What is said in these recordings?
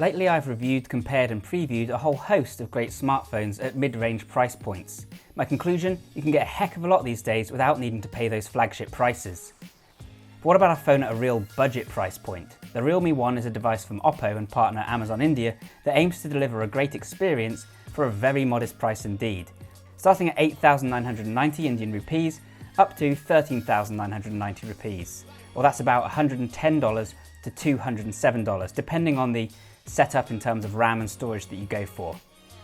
Lately I've reviewed, compared and previewed a whole host of great smartphones at mid-range price points. My conclusion, you can get a heck of a lot these days without needing to pay those flagship prices. But what about a phone at a real budget price point? The Realme One is a device from OPPO and partner Amazon India that aims to deliver a great experience for a very modest price indeed. Starting at 8,990 Indian rupees up to 13,990 rupees. Well, that's about $110 to $207, depending on the setup in terms of RAM and storage that you go for.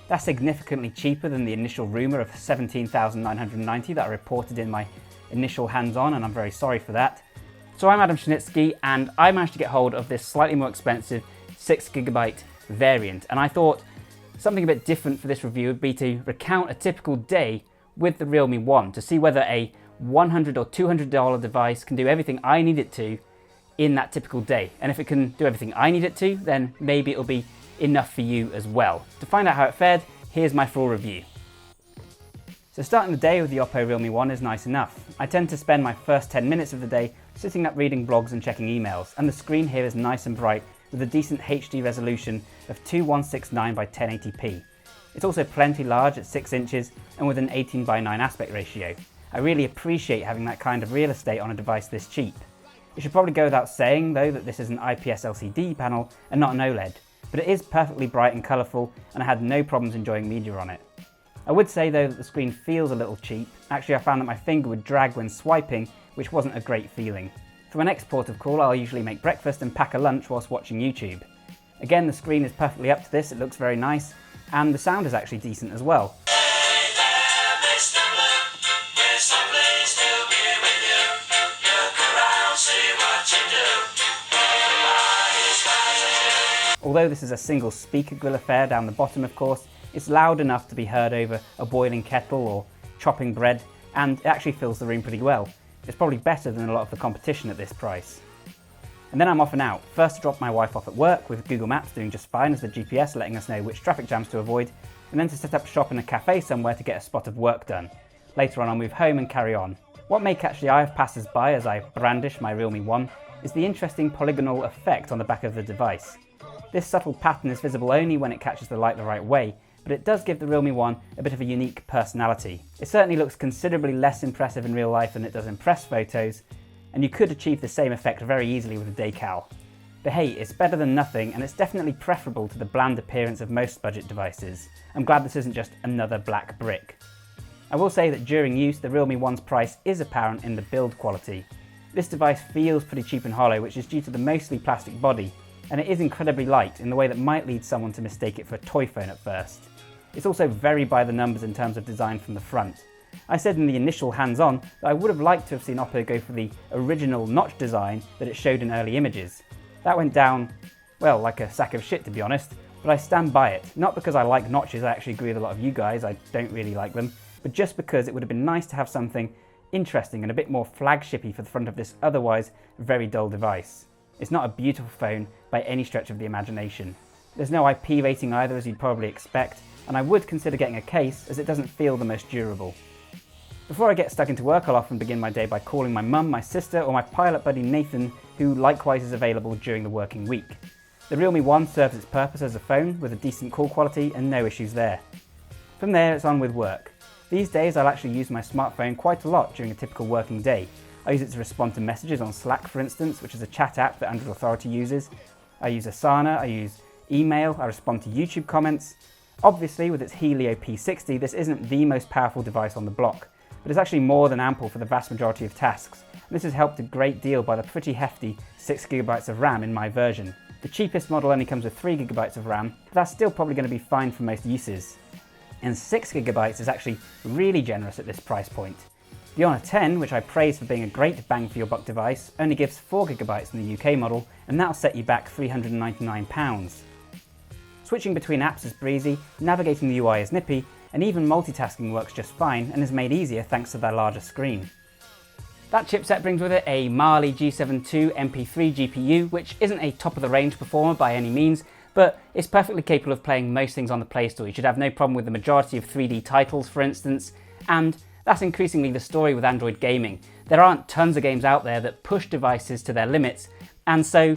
That's significantly cheaper than the initial rumour of 17,990 that I reported in my initial hands-on, and I'm very sorry for that. So I'm Adam Schnitsky, and I managed to get hold of this slightly more expensive 6GB variant, and I thought something a bit different for this review would be to recount a typical day with the Realme One to see whether a $100 or $200 device can do everything I need it to in that typical day. And if it can do everything I need it to, then maybe it'll be enough for you as well. To find out how it fared, here's my full review. So starting the day with the OPPO Realme One is nice enough. I tend to spend my first 10 minutes of the day sitting up reading blogs and checking emails, and the screen here is nice and bright with a decent HD resolution of 2169 by 1080p. It's also plenty large at 6 inches and with an 18:9 aspect ratio. I really appreciate having that kind of real estate on a device this cheap. It should probably go without saying though that this is an IPS LCD panel and not an OLED, but it is perfectly bright and colourful, and I had no problems enjoying media on it. I would say though that the screen feels a little cheap. Actually, I found that my finger would drag when swiping, which wasn't a great feeling. For my next port of call, I'll usually make breakfast and pack a lunch whilst watching YouTube. Again, the screen is perfectly up to this, it looks very nice, and the sound is actually decent as well. Although this is a single speaker grill affair down the bottom, of course, it's loud enough to be heard over a boiling kettle or chopping bread, and it actually fills the room pretty well. It's probably better than a lot of the competition at this price. And then I'm off and out. First to drop my wife off at work, with Google Maps doing just fine as the GPS letting us know which traffic jams to avoid, and then to set up shop in a cafe somewhere to get a spot of work done. Later on I'll move home and carry on. What may catch the eye of passers-by as I brandish my Realme One is the interesting polygonal effect on the back of the device. This subtle pattern is visible only when it catches the light the right way, but it does give the Realme One a bit of a unique personality. It certainly looks considerably less impressive in real life than it does in press photos, and you could achieve the same effect very easily with a decal. But hey, it's better than nothing, and it's definitely preferable to the bland appearance of most budget devices. I'm glad this isn't just another black brick. I will say that during use, the Realme One's price is apparent in the build quality. This device feels pretty cheap and hollow, which is due to the mostly plastic body, and it is incredibly light in the way that might lead someone to mistake it for a toy phone at first. It's also very by the numbers in terms of design from the front. I said in the initial hands-on that I would have liked to have seen OPPO go for the original notch design that it showed in early images. That went down, well, like a sack of shit to be honest, but I stand by it. Not because I like notches, I actually agree with a lot of you guys, I don't really like them, but just because it would have been nice to have something interesting and a bit more flagshipy for the front of this otherwise very dull device. It's not a beautiful phone by any stretch of the imagination. There's no IP rating either, as you'd probably expect, and I would consider getting a case as it doesn't feel the most durable. Before I get stuck into work, I'll often begin my day by calling my mum, my sister, or my pilot buddy Nathan, who likewise is available during the working week. The Realme One serves its purpose as a phone with a decent call quality and no issues there. From there, it's on with work. These days I'll actually use my smartphone quite a lot during a typical working day. I use it to respond to messages on Slack, for instance, which is a chat app that Android Authority uses. I use Asana, I use email, I respond to YouTube comments. Obviously, with its Helio P60, this isn't the most powerful device on the block, but it's actually more than ample for the vast majority of tasks. And this is helped a great deal by the pretty hefty 6GB of RAM in my version. The cheapest model only comes with 3GB of RAM, but that's still probably going to be fine for most uses. And 6GB is actually really generous at this price point. The Honor 10, which I praise for being a great bang for your buck device, only gives 4GB in the UK model, and that'll set you back £399. Switching between apps is breezy, navigating the UI is nippy, and even multitasking works just fine and is made easier thanks to their larger screen. That chipset brings with it a Mali G7 II MP3 GPU, which isn't a top-of-the-range performer by any means, but it's perfectly capable of playing most things on the Play Store. You should have no problem with the majority of 3D titles, for instance, and that's increasingly the story with Android gaming. There aren't tons of games out there that push devices to their limits, and so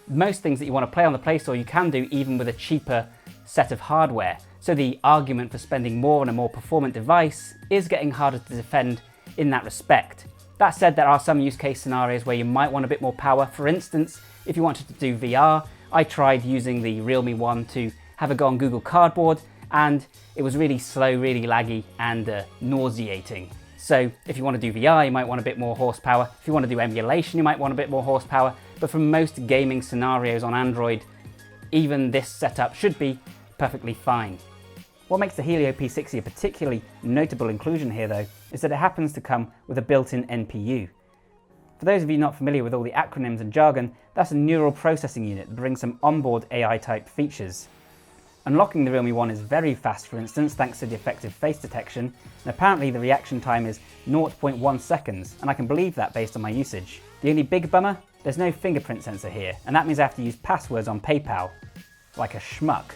Most things that you want to play on the Play Store you can do even with a cheaper set of hardware. So the argument for spending more on a more performant device is getting harder to defend in that respect. That said, there are some use case scenarios where you might want a bit more power. For instance, if you wanted to do VR, I tried using the Realme One to have a go on Google Cardboard, and it was really slow, really laggy, and nauseating. So if you want to do VR, you might want a bit more horsepower. If you want to do emulation, you might want a bit more horsepower. But for most gaming scenarios on Android, even this setup should be perfectly fine. What makes the Helio P60 a particularly notable inclusion here, though, is that it happens to come with a built-in NPU. For those of you not familiar with all the acronyms and jargon, that's a neural processing unit that brings some onboard AI-type features. Unlocking the Realme One is very fast, for instance, thanks to the effective face detection, and apparently the reaction time is 0.1 seconds, and I can believe that based on my usage. The only big bummer? There's no fingerprint sensor here, and that means I have to use passwords on PayPal. Like a schmuck.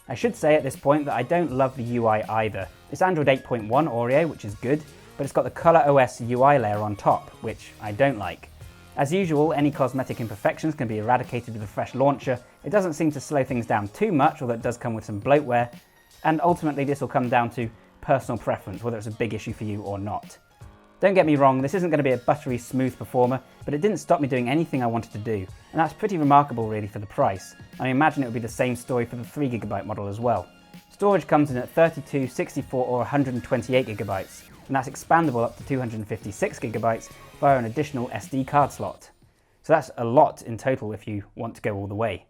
I should say at this point that I don't love the UI either. It's Android 8.1 Oreo, which is good, but it's got the ColorOS UI layer on top, which I don't like. As usual, any cosmetic imperfections can be eradicated with a fresh launcher. It doesn't seem to slow things down too much, although it does come with some bloatware, and ultimately this will come down to personal preference, whether it's a big issue for you or not. Don't get me wrong, this isn't going to be a buttery smooth performer, but it didn't stop me doing anything I wanted to do, and that's pretty remarkable really for the price. I imagine it would be the same story for the 3GB model as well. Storage comes in at 32, 64 or 128GB, and that's expandable up to 256GB via an additional SD card slot. So that's a lot in total if you want to go all the way.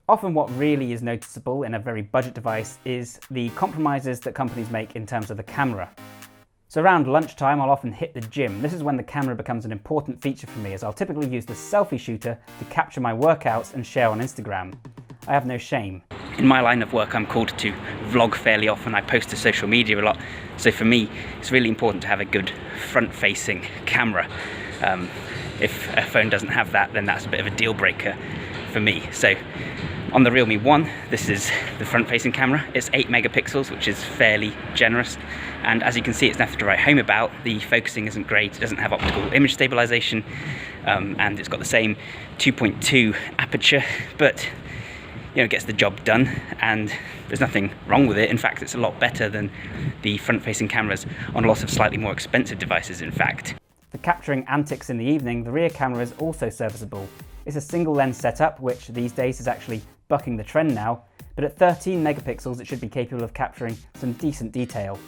Often what really is noticeable in a very budget device is the compromises that companies make in terms of the camera. So around lunchtime I'll often hit the gym. This is when the camera becomes an important feature for me, as I'll typically use the selfie shooter to capture my workouts and share on Instagram. I have no shame. In my line of work I'm called to vlog fairly often, I post to social media a lot, so for me it's really important to have a good front-facing camera. If a phone doesn't have that, then that's a bit of a deal breaker for me. So on the Realme One, this is the front-facing camera. It's 8 megapixels, which is fairly generous, and as you can see it's nothing to write home about. The focusing isn't great, it doesn't have optical image stabilization, and it's got the same 2.2 aperture, but it gets the job done, and there's nothing wrong with it. In fact, it's a lot better than the front-facing cameras on a lot of slightly more expensive devices, in fact. For capturing antics in the evening, the rear camera is also serviceable. It's a single lens setup, which these days is actually bucking the trend now, but at 13 megapixels it should be capable of capturing some decent detail.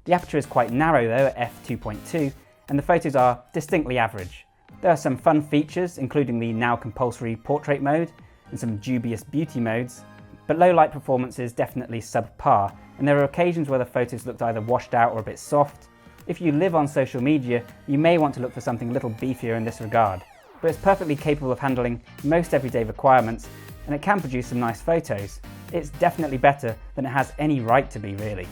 The aperture is quite narrow though, at f2.2, and the photos are distinctly average. There are some fun features, including the now compulsory portrait mode, and some dubious beauty modes, but low light performance is definitely subpar, and there are occasions where the photos looked either washed out or a bit soft. If you live on social media, you may want to look for something a little beefier in this regard, but it's perfectly capable of handling most everyday requirements, and it can produce some nice photos. It's definitely better than it has any right to be, really.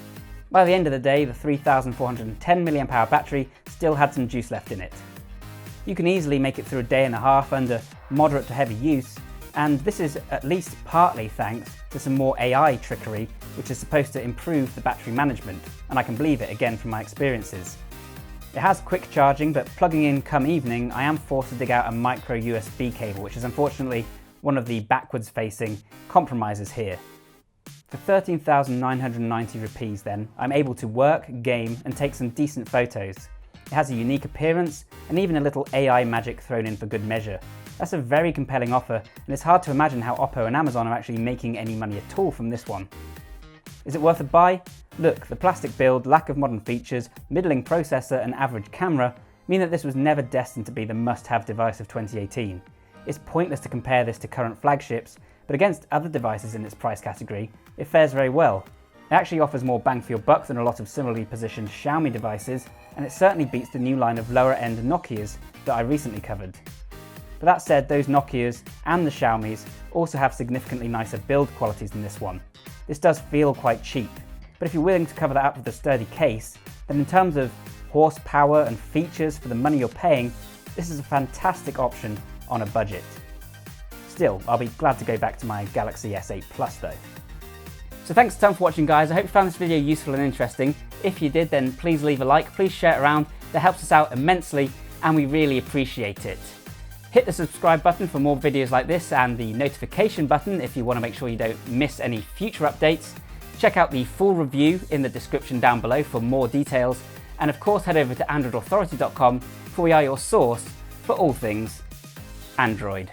By the end of the day, the 3410 mAh battery still had some juice left in it. You can easily make it through a day and a half under moderate to heavy use, and this is at least partly thanks to some more AI trickery, which is supposed to improve the battery management, and I can believe it again from my experiences. It has quick charging, but plugging in come evening, I am forced to dig out a micro USB cable, which is unfortunately one of the backwards facing compromises here. For 13,990 rupees then, I'm able to work, game and take some decent photos. It has a unique appearance and even a little AI magic thrown in for good measure. That's a very compelling offer, and it's hard to imagine how OPPO and Amazon are actually making any money at all from this one. Is it worth a buy? Look, the plastic build, lack of modern features, middling processor and average camera mean that this was never destined to be the must-have device of 2018. It's pointless to compare this to current flagships, but against other devices in its price category, it fares very well. It actually offers more bang for your buck than a lot of similarly positioned Xiaomi devices, and it certainly beats the new line of lower-end Nokias that I recently covered. But that said, those Nokias and the Xiaomis also have significantly nicer build qualities than this one. This does feel quite cheap, but if you're willing to cover that up with a sturdy case, then in terms of horsepower and features for the money you're paying, this is a fantastic option on a budget. Still, I'll be glad to go back to my Galaxy S8 Plus though. So thanks a ton for watching, guys. I hope you found this video useful and interesting. If you did, then please leave a like, please share it around. That helps us out immensely and we really appreciate it. Hit the subscribe button for more videos like this and the notification button if you want to make sure you don't miss any future updates. Check out the full review in the description down below for more details. And of course, head over to AndroidAuthority.com, for we are your source for all things Android.